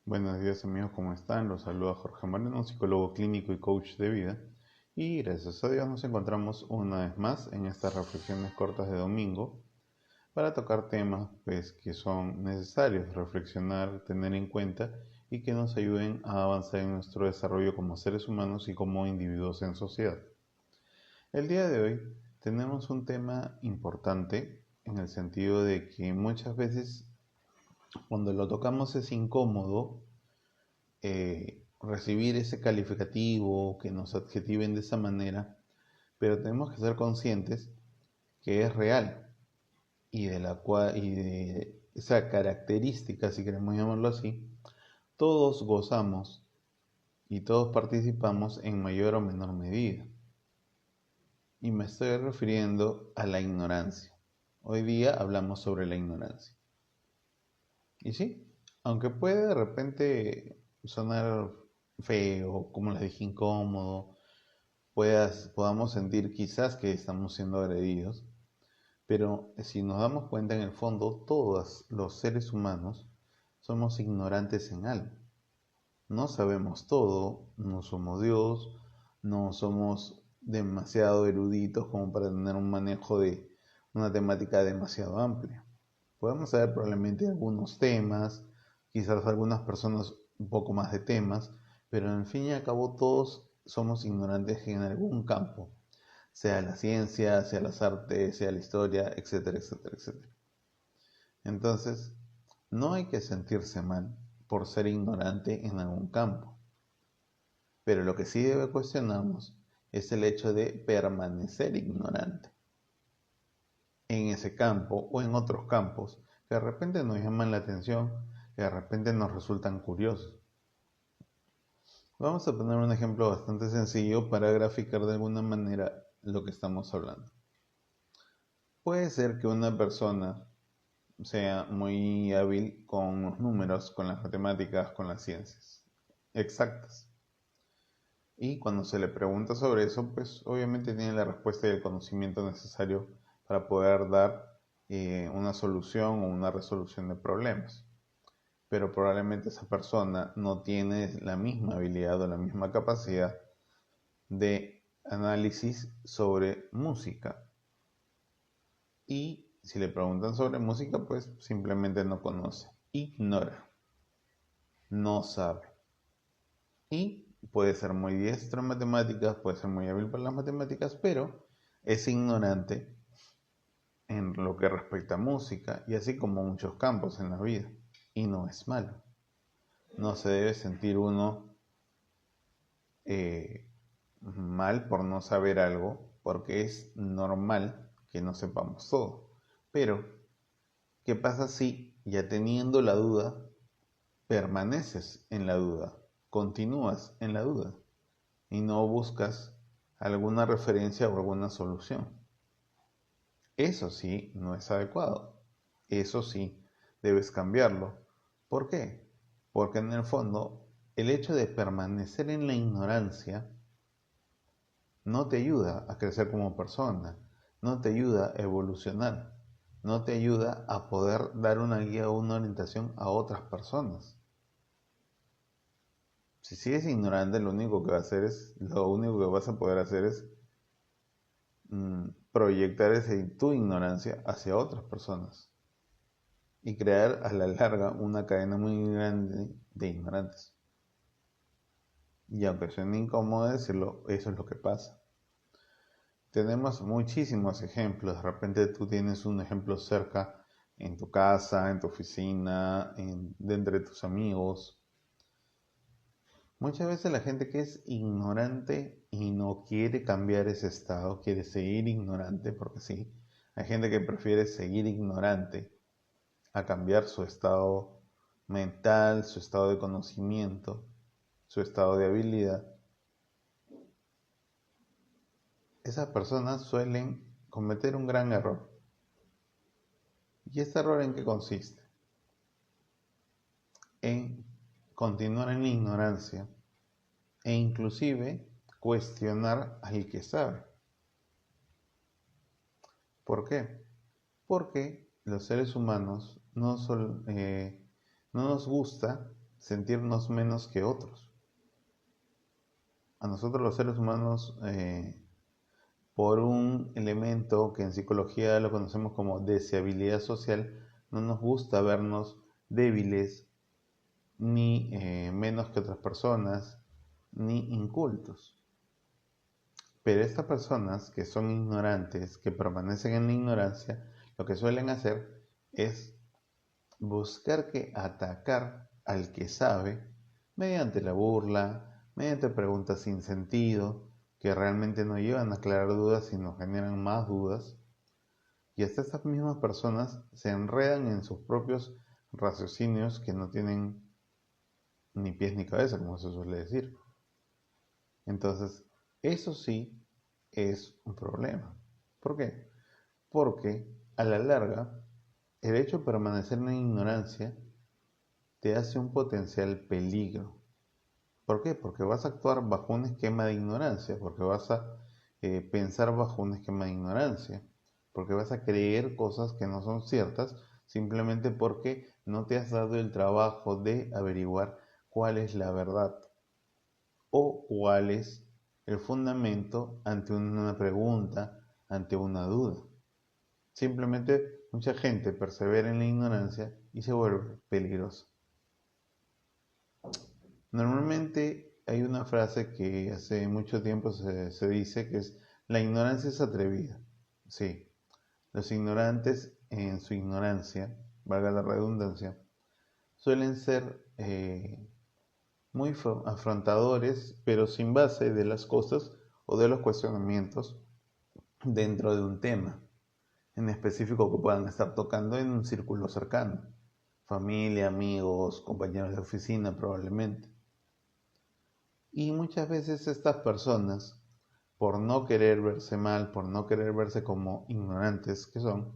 Buenos días amigos, ¿cómo están? Los saluda Jorge Moreno, psicólogo clínico y coach de vida. Y gracias a Dios nos encontramos una vez más en estas reflexiones cortas de domingo para tocar temas que son necesarios reflexionar, tener en cuenta y que nos ayuden a avanzar en nuestro desarrollo como seres humanos y como individuos en sociedad. El día de hoy tenemos un tema importante en el sentido de que muchas veces cuando lo tocamos es incómodo recibir ese calificativo, que nos adjetiven de esa manera, pero tenemos que ser conscientes que es real y de esa característica, si queremos llamarlo así, todos gozamos y todos participamos en mayor o menor medida. Y me estoy refiriendo a la ignorancia. Hoy día hablamos sobre la ignorancia. Y sí, aunque puede de repente sonar feo, como les dije, incómodo, podamos sentir quizás que estamos siendo agredidos, pero si nos damos cuenta, en el fondo todos los seres humanos somos ignorantes en algo. No sabemos todo, no somos Dios, no somos demasiado eruditos como para tener un manejo de una temática demasiado amplia. Podemos saber probablemente algunos temas, quizás algunas personas un poco más de temas, pero en fin y al cabo todos somos ignorantes en algún campo, sea la ciencia, sea las artes, sea la historia, etcétera, etcétera, etcétera. Entonces, no hay que sentirse mal por ser ignorante en algún campo, pero lo que sí debe cuestionarnos es el hecho de permanecer ignorante en ese campo o en otros campos que de repente nos llaman la atención, que de repente nos resultan curiosos. Vamos a poner un ejemplo bastante sencillo para graficar de alguna manera lo que estamos hablando. Puede ser que una persona sea muy hábil con los números, con las matemáticas, con las ciencias exactas. Y cuando se le pregunta sobre eso, pues obviamente tiene la respuesta y el conocimiento necesario para poder dar una solución o una resolución de problemas. Pero probablemente esa persona no tiene la misma habilidad o la misma capacidad de análisis sobre música. Y si le preguntan sobre música, pues simplemente no conoce, ignora, no sabe. Y puede ser muy diestro en matemáticas, puede ser muy hábil para las matemáticas, pero es ignorante en lo que respecta a música y así como muchos campos en la vida. Y no es malo. No se debe sentir uno eh, mal por no saber algo, porque es normal que no sepamos todo. Pero, ¿qué pasa si ya teniendo la duda, permaneces en la duda, continúas en la duda y no buscas alguna referencia o alguna solución? Eso sí no es adecuado. Eso sí debes cambiarlo. ¿Por qué? Porque en el fondo el hecho de permanecer en la ignorancia no te ayuda a crecer como persona, no te ayuda a evolucionar, no te ayuda a poder dar una guía o una orientación a otras personas. Si sigues ignorante, lo único que vas a poder hacer es proyectar tu ignorancia hacia otras personas y crear a la larga una cadena muy grande de ignorantes. Y aunque suene incómodo decirlo, eso es lo que pasa. Tenemos muchísimos ejemplos. De repente tú tienes un ejemplo cerca en tu casa, en tu oficina, de entre tus amigos. Muchas veces la gente que es ignorante y no quiere cambiar ese estado, quiere seguir ignorante, porque sí, hay gente que prefiere seguir ignorante a cambiar su estado mental, su estado de conocimiento, su estado de habilidad. Esas personas suelen cometer un gran error. ¿Y este error en qué consiste? En continuar en la ignorancia e inclusive cuestionar al que sabe. ¿Por qué? Porque los seres humanos no nos gusta sentirnos menos que otros. A nosotros los seres humanos, por un elemento que en psicología lo conocemos como deseabilidad social, no nos gusta vernos débiles, ni menos que otras personas, ni incultos. Pero estas personas que son ignorantes, que permanecen en la ignorancia, lo que suelen hacer es buscar que atacar al que sabe mediante la burla, mediante preguntas sin sentido, que realmente no llevan a aclarar dudas, sino generan más dudas. Y hasta estas mismas personas se enredan en sus propios raciocinios que no tienen ni pies ni cabeza, como se suele decir. Entonces, eso sí es un problema. ¿Por qué? Porque a la larga, el hecho de permanecer en la ignorancia te hace un potencial peligro. ¿Por qué? Porque vas a actuar bajo un esquema de ignorancia, porque vas a pensar bajo un esquema de ignorancia, porque vas a creer cosas que no son ciertas, simplemente porque no te has dado el trabajo de averiguar cuál es la verdad o cuál es el fundamento ante una pregunta, ante una duda. Simplemente mucha gente persevera en la ignorancia y se vuelve peligrosa. Normalmente hay una frase que hace mucho tiempo se dice que es: la ignorancia es atrevida. Sí, los ignorantes en su ignorancia, valga la redundancia, suelen ser muy afrontadores, pero sin base de las cosas o de los cuestionamientos dentro de un tema en específico que puedan estar tocando en un círculo cercano, familia, amigos, compañeros de oficina probablemente. Y muchas veces estas personas, por no querer verse mal, por no querer verse como ignorantes que son,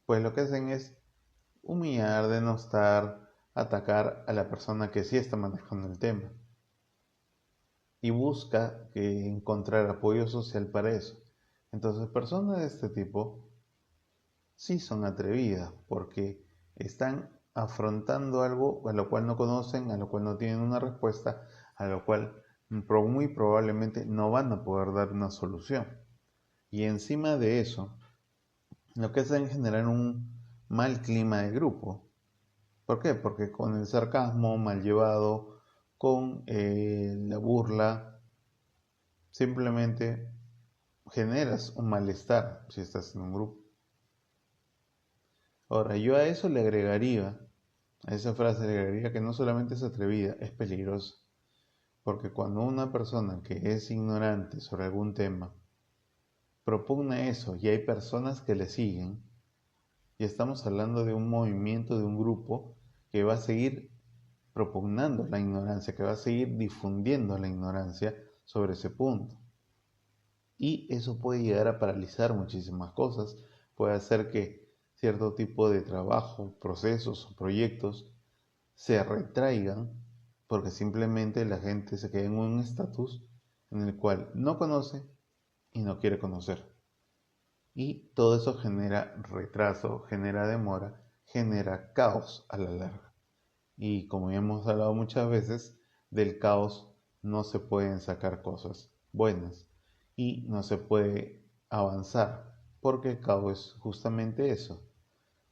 pues lo que hacen es humillar, denostar, atacar a la persona que sí está manejando el tema. Y busca encontrar apoyo social para eso. Entonces, personas de este tipo sí son atrevidas porque están afrontando algo a lo cual no conocen, a lo cual no tienen una respuesta, a lo cual muy probablemente no van a poder dar una solución. Y encima de eso, lo que hacen es generar un mal clima de grupo. ¿Por qué? Porque con el sarcasmo mal llevado, con la burla, simplemente generas un malestar si estás en un grupo. Ahora, yo a eso le agregaría, a esa frase le agregaría que no solamente es atrevida, es peligrosa. Porque cuando una persona que es ignorante sobre algún tema propugna eso y hay personas que le siguen, y estamos hablando de un movimiento, de un grupo que va a seguir propugnando la ignorancia, que va a seguir difundiendo la ignorancia sobre ese punto. Y eso puede llegar a paralizar muchísimas cosas, puede hacer que cierto tipo de trabajo, procesos o proyectos se retraigan porque simplemente la gente se queda en un estatus en el cual no conoce y no quiere conocer. Y todo eso genera retraso, genera demora, genera caos a la larga. Y como ya hemos hablado muchas veces, del caos no se pueden sacar cosas buenas y no se puede avanzar, porque el caos es justamente eso,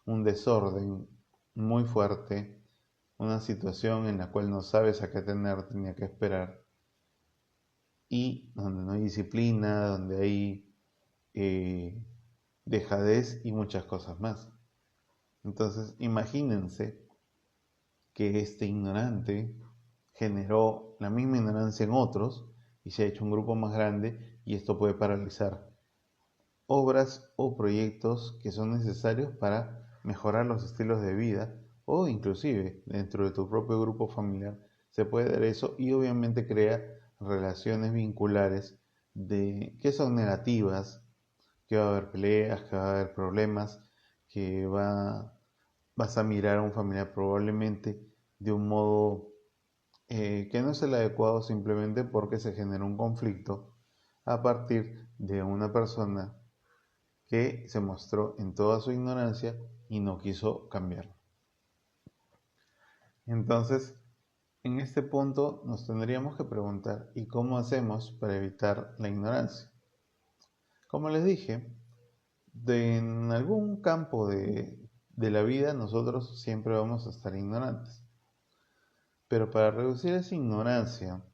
un desorden muy fuerte, una situación en la cual no sabes a qué tener ni a qué esperar, y donde no hay disciplina, donde hay dejadez y muchas cosas más. Entonces, imagínense que este ignorante generó la misma ignorancia en otros y se ha hecho un grupo más grande, y esto puede paralizar obras o proyectos que son necesarios para mejorar los estilos de vida, o inclusive dentro de tu propio grupo familiar se puede dar eso, y obviamente crea relaciones vinculares que son negativas, que va a haber peleas, que va a haber problemas, que vas a mirar a un familiar probablemente de un modo que no es el adecuado, simplemente porque se genera un conflicto a partir de una persona que se mostró en toda su ignorancia y no quiso cambiar. Entonces, En este punto nos tendríamos que preguntar, ¿y cómo hacemos para evitar la ignorancia? Como les dije, en algún campo de la vida nosotros siempre vamos a estar ignorantes. Pero para reducir esa ignorancia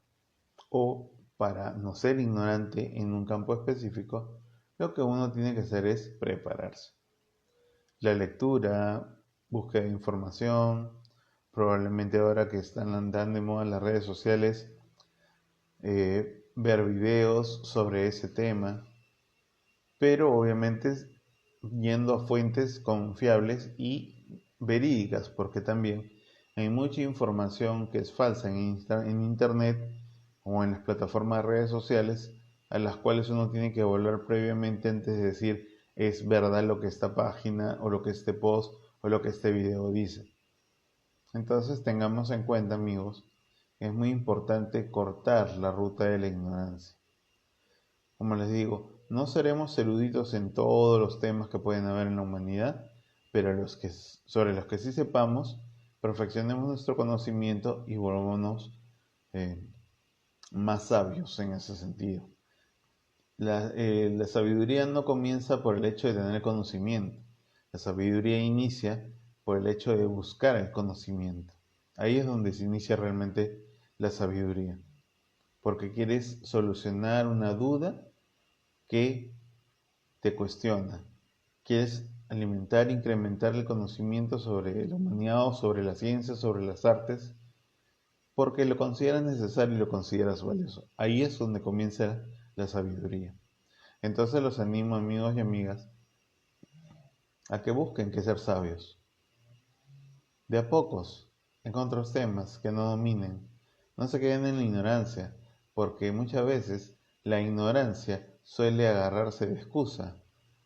o para no ser ignorante en un campo específico, lo que uno tiene que hacer es prepararse. La lectura, búsqueda de información, probablemente ahora que están tan de moda las redes sociales, ver videos sobre ese tema, pero obviamente yendo a fuentes confiables y verídicas, porque también hay mucha información que es falsa en internet o en las plataformas de redes sociales a las cuales uno tiene que evaluar previamente antes de decir es verdad lo que esta página o lo que este post o lo que este video dice. Entonces tengamos en cuenta, amigos, que es muy importante cortar la ruta de la ignorancia. Como les digo, no seremos eruditos en todos los temas que pueden haber en la humanidad, pero sobre los que sí sepamos, perfeccionemos nuestro conocimiento y volvámonos eh, más sabios en ese sentido. La sabiduría no comienza por el hecho de tener conocimiento. La sabiduría inicia por el hecho de buscar el conocimiento. Ahí es donde se inicia realmente la sabiduría. Porque quieres solucionar una duda que te cuestiona. Quieres alimentar, incrementar el conocimiento sobre la humanidad o sobre la ciencia, sobre las artes, porque lo consideras necesario y lo consideras valioso. Ahí es donde comienza la sabiduría. Entonces los animo, amigos y amigas, a que busquen que ser sabios. De a pocos, en otros temas que no dominen. No se queden en la ignorancia, porque muchas veces la ignorancia suele agarrarse de excusa,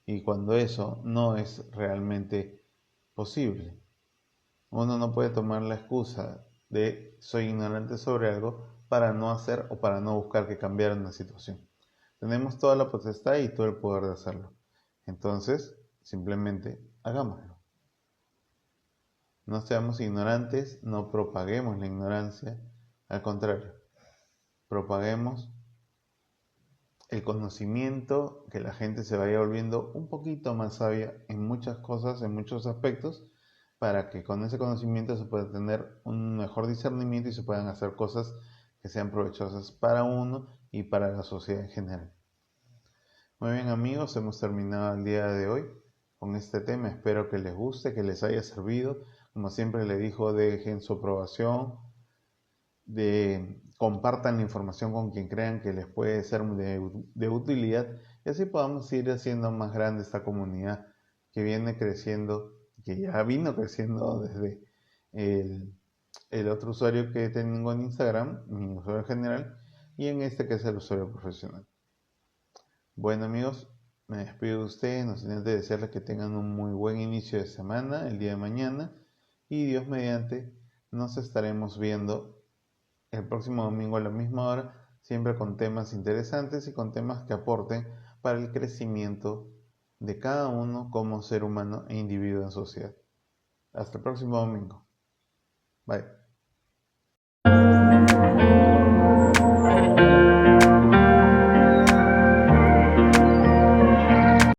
y cuando eso no es realmente posible. Uno no puede tomar la excusa de soy ignorante sobre algo para no hacer o para no buscar que cambiar una situación. Tenemos toda la potestad y todo el poder de hacerlo. Entonces, simplemente hagámoslo. No seamos ignorantes, no propaguemos la ignorancia, al contrario, propaguemos el conocimiento, que la gente se vaya volviendo un poquito más sabia en muchas cosas, en muchos aspectos, para que con ese conocimiento se pueda tener un mejor discernimiento y se puedan hacer cosas que sean provechosas para uno y para la sociedad en general. Muy bien, amigos, hemos terminado el día de hoy con este tema. Espero que les guste, que les haya servido. Como siempre les digo, dejen su aprobación, compartan la información con quien crean que les puede ser de utilidad, y así podamos ir haciendo más grande esta comunidad que viene creciendo, que ya vino creciendo desde el, el otro usuario que tengo en Instagram, mi usuario general, y en este que es el usuario profesional. Bueno, amigos, me despido de ustedes, no sin antes desearles que tengan un muy buen inicio de semana el día de mañana, y Dios mediante nos estaremos viendo el próximo domingo a la misma hora, siempre con temas interesantes y con temas que aporten para el crecimiento de cada uno como ser humano e individuo en sociedad. Hasta el próximo domingo. Bye.